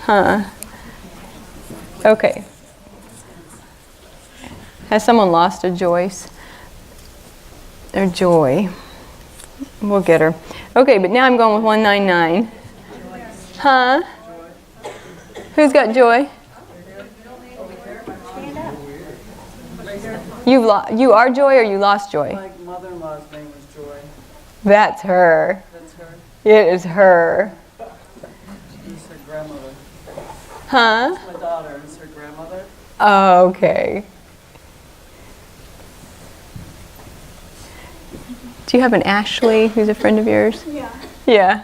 Huh. Okay. Has someone lost a Joyce? Or Joy? We'll get her. Okay, but now I'm going with 199. Huh? Who's got Joy? You are Joy, or you lost Joy? My mother-in-law's name was Joy. That's her. That's her. It is her. She's her grandmother. Huh? It's my daughter. It's her grandmother. Oh, okay. Do you have an Ashley who's a friend of yours? Yeah. Yeah.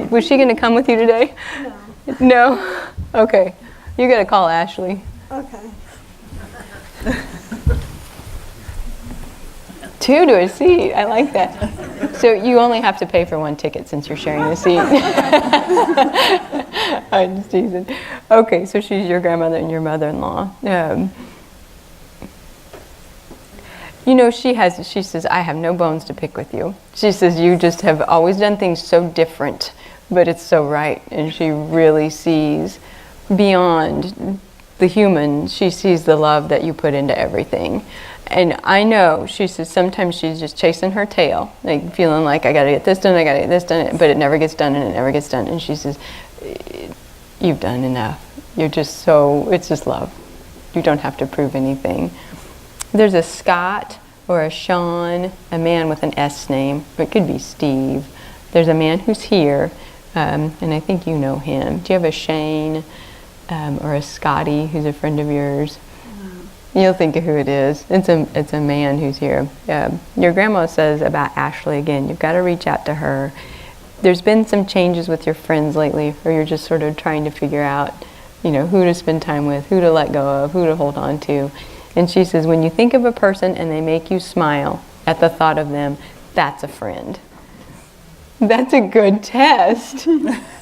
Was she going to come with you today? No. No? Okay. You got to call Ashley. Okay. 2 to a seat. I like that. So you only have to pay for 1 ticket since you're sharing a seat. I'm just teasing. Okay, so she's your grandmother and your mother-in-law. You know, she says, I have no bones to pick with you. She says, you just have always done things so different, but it's so right. And she really sees beyond the human. She sees the love that you put into everything. And I know, she says, sometimes she's just chasing her tail, like feeling like, I got to get this done, I got to get this done, but it never gets done and it never gets done. And she says, you've done enough. You're just it's just love. You don't have to prove anything. There's a Scott or a Sean, a man with an S name. It could be Steve. There's a man who's here, and I think you know him. Do you have a Shane or a Scotty who's a friend of yours? No. You'll think of who it is. It's a man who's here. Your grandma says about Ashley, again, you've got to reach out to her. There's been some changes with your friends lately, or you're just sort of trying to figure out, who to spend time with, who to let go of, who to hold on to. And she says, when you think of a person and they make you smile at the thought of them, that's a friend. That's a good test.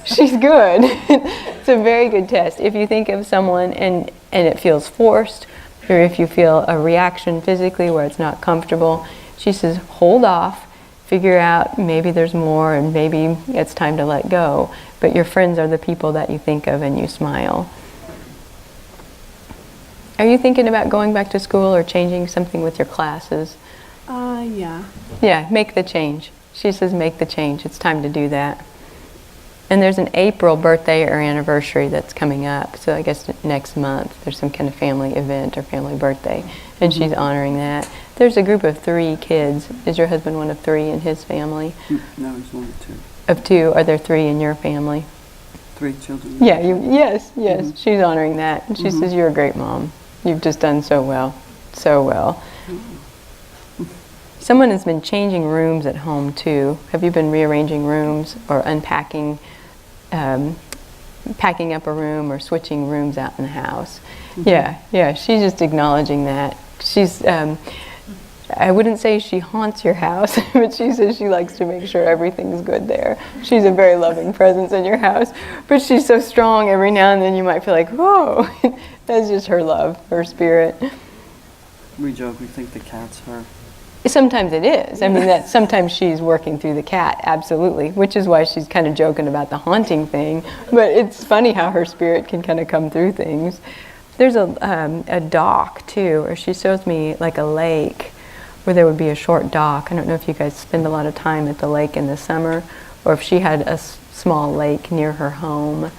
She's good. It's a very good test. If you think of someone and it feels forced, or if you feel a reaction physically where it's not comfortable, she says, hold off, figure out maybe there's more and maybe it's time to let go. But your friends are the people that you think of and you smile. Are you thinking about going back to school or changing something with your classes? Yeah. Yeah, make the change. She says make the change. It's time to do that. And there's an April birthday or anniversary that's coming up. So I guess next month there's some kind of family event or family birthday. And she's honoring that. There's a group of 3 kids. Is your husband one of 3 in his family? No, he's one of 2. Of 2. Are there 3 in your family? 3 children. Yeah, yes. Mm-hmm. She's honoring that. And she says, you're a great mom. You've just done so well. So well. Someone has been changing rooms at home too. Have you been rearranging rooms or unpacking, packing up a room or switching rooms out in the house? Yeah, she's just acknowledging that. She's, I wouldn't say she haunts your house, but she says she likes to make sure everything's good there. She's a very loving presence in your house, but she's so strong every now and then you might feel like, whoa, that's just her love, her spirit. We joke, we think the cat's her. Sometimes it is. I mean, that sometimes she's working through the cat, absolutely, which is why she's kind of joking about the haunting thing. But it's funny how her spirit can kind of come through things. There's a dock, too, or she shows me like a lake where there would be a short dock. I don't know if you guys spend a lot of time at the lake in the summer, or if she had a small lake near her home.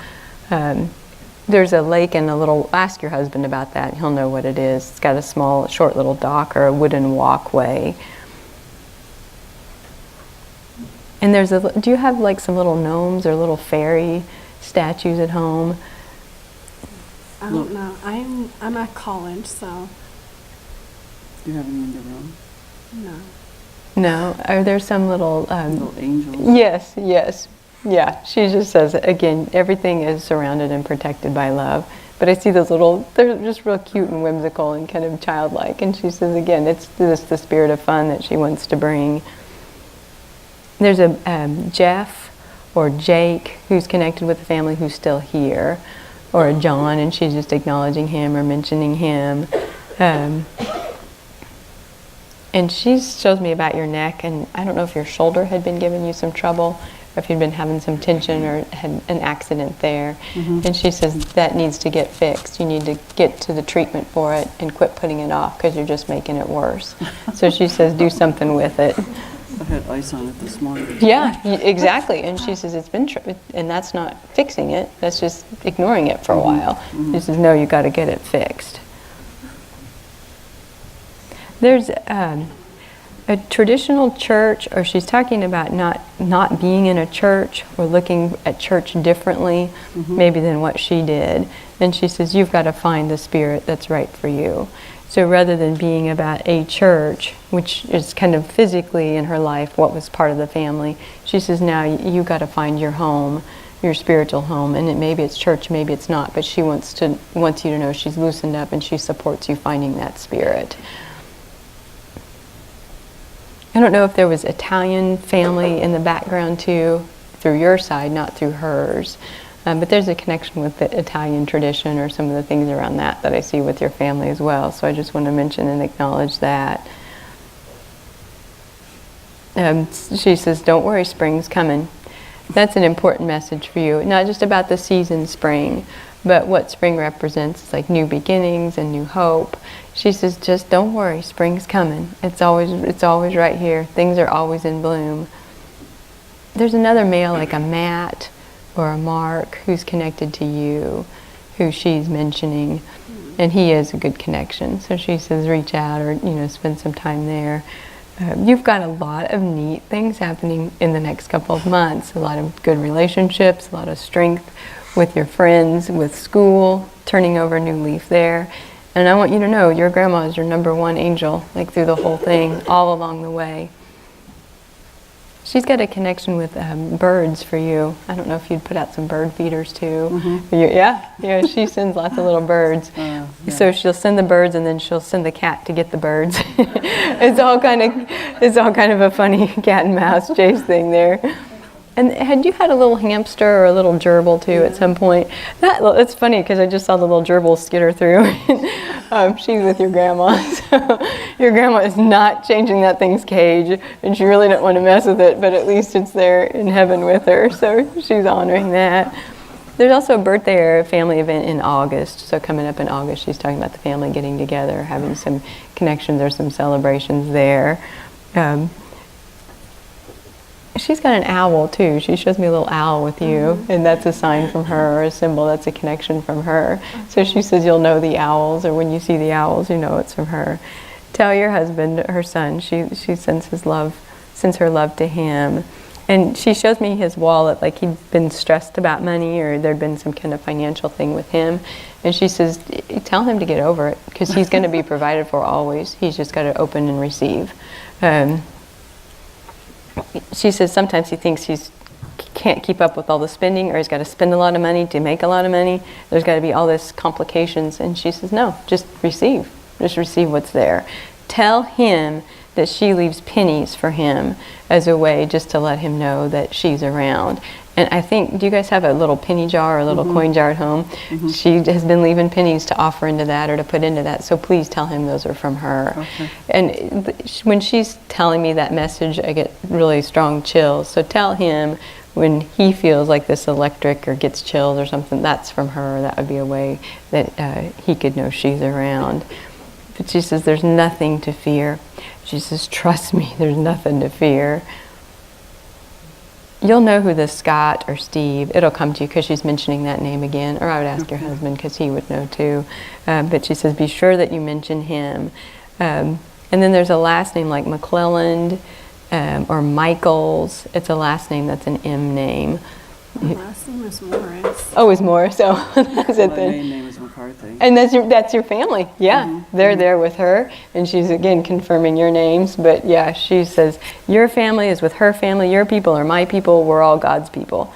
There's a lake and ask your husband about that. He'll know what it is. It's got a small, short little dock or a wooden walkway. And do you have like some little gnomes or little fairy statues at home? I don't know. I'm at college, so. Do you have any in your room? No. No? Are there some little angels? Yes. Yeah, she just says, again, everything is surrounded and protected by love. But I see they're just real cute and whimsical and kind of childlike. And she says, again, it's just the spirit of fun that she wants to bring. There's a Jeff or Jake who's connected with the family who's still here, or a John, and she's just acknowledging him or mentioning him. And she shows me about your neck, and I don't know if your shoulder had been giving you some trouble, or if you'd been having some tension or had an accident there. Mhm. And she says that needs to get fixed. You need to get to the treatment for it and quit putting it off because you're just making it worse. So she says do something with it. I had ice on it this morning. Yeah, exactly. And she says it's been, and that's not fixing it. That's just ignoring it for a while. She says no, you got to get it fixed. There's a traditional church, or she's talking about not being in a church or looking at church differently, maybe than what she did. And she says you've got to find the spirit that's right for you. So rather than being about a church, which is kind of physically in her life what was part of the family, she says now you got to find your home, your spiritual home, and maybe it's church, maybe it's not, but she wants you to know she's loosened up and she supports you finding that spirit. I don't know if there was Italian family in the background too, through your side, not through hers. But there's a connection with the Italian tradition or some of the things around that I see with your family as well. So I just want to mention and acknowledge that. She says, don't worry, spring's coming. That's an important message for you. Not just about the season spring, but what spring represents. It's like new beginnings and new hope. She says, just don't worry, spring's coming. It's always right here. Things are always in bloom. There's another male, like a Matt or a Mark, who's connected to you, who she's mentioning, and he is a good connection. So she says, reach out or spend some time there. You've got a lot of neat things happening in the next couple of months. A lot of good relationships, a lot of strength with your friends, with school, turning over a new leaf there. And I want you to know your grandma is your number one angel, like through the whole thing, all along the way. She's got a connection with birds for you. I don't know if you'd put out some bird feeders too. Yeah, she sends lots of little birds. Yeah. So she'll send the birds and then she'll send the cat to get the birds. It's all kind of a funny cat and mouse chase thing there. And had you had a little hamster or a little gerbil too at some point? It's funny because I just saw the little gerbil skitter through. She's with your grandma. So your grandma is not changing that thing's cage, and she really didn't want to mess with it, but at least it's there in heaven with her, so she's honoring that. There's also a birthday or a family event in August. So coming up in August, she's talking about the family getting together, having some connections or some celebrations there. She's got an owl too. She shows me a little owl with you, and that's a sign from her, or a symbol, that's a connection from her. So she says you'll know the owls, or when you see the owls, you know it's from her. Tell your husband, her son, she sends her love to him. And she shows me his wallet, like he'd been stressed about money, or there'd been some kind of financial thing with him. And she says, tell him to get over it, because he's going to be provided for always. He's just got to open and receive. She says sometimes he thinks he can't keep up with all the spending, or he's got to spend a lot of money to make a lot of money. There's got to be all this complications. And she says, no, just receive. Just receive what's there. Tell him that she leaves pennies for him as a way just to let him know that she's around. And I think, do you guys have a little penny jar or a little coin jar at home? She has been leaving pennies to offer into that or to put into that, so please tell him those are from her. Okay. And when she's telling me that message, I get really strong chills. So tell him when he feels like this electric or gets chills or something, that's from her. That would be a way that he could know she's around. But she says there's nothing to fear. She says, trust me, there's nothing to fear. You'll know who this Scott or Steve, it'll come to you because she's mentioning that name again, or I would ask your husband because he would know too. But she says, be sure that you mention him. And then there's a last name like McClelland or Michaels. It's a last name that's an M name. My last name is Morris. Oh, it's Morris, so that's it My then. main name is McCarthy. And that's your family, yeah. They're there with her, and she's again confirming your names. But yeah, she says your family is with her family. Your people are my people. We're all God's people.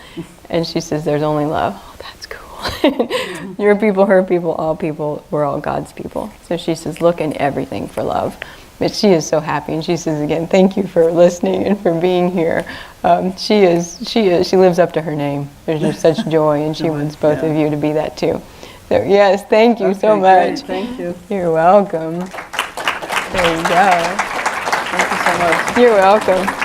And she says there's only love. Oh, that's cool. Your people, her people, all people. We're all God's people. So she says look in everything for love. But she is so happy, and she says again, thank you for listening and for being here. She lives up to her name. There's just such joy, and she wants both of you to be that too. So yes, thank you so much. Great. Thank you. You're welcome. There you go. Thank you so much. You're welcome.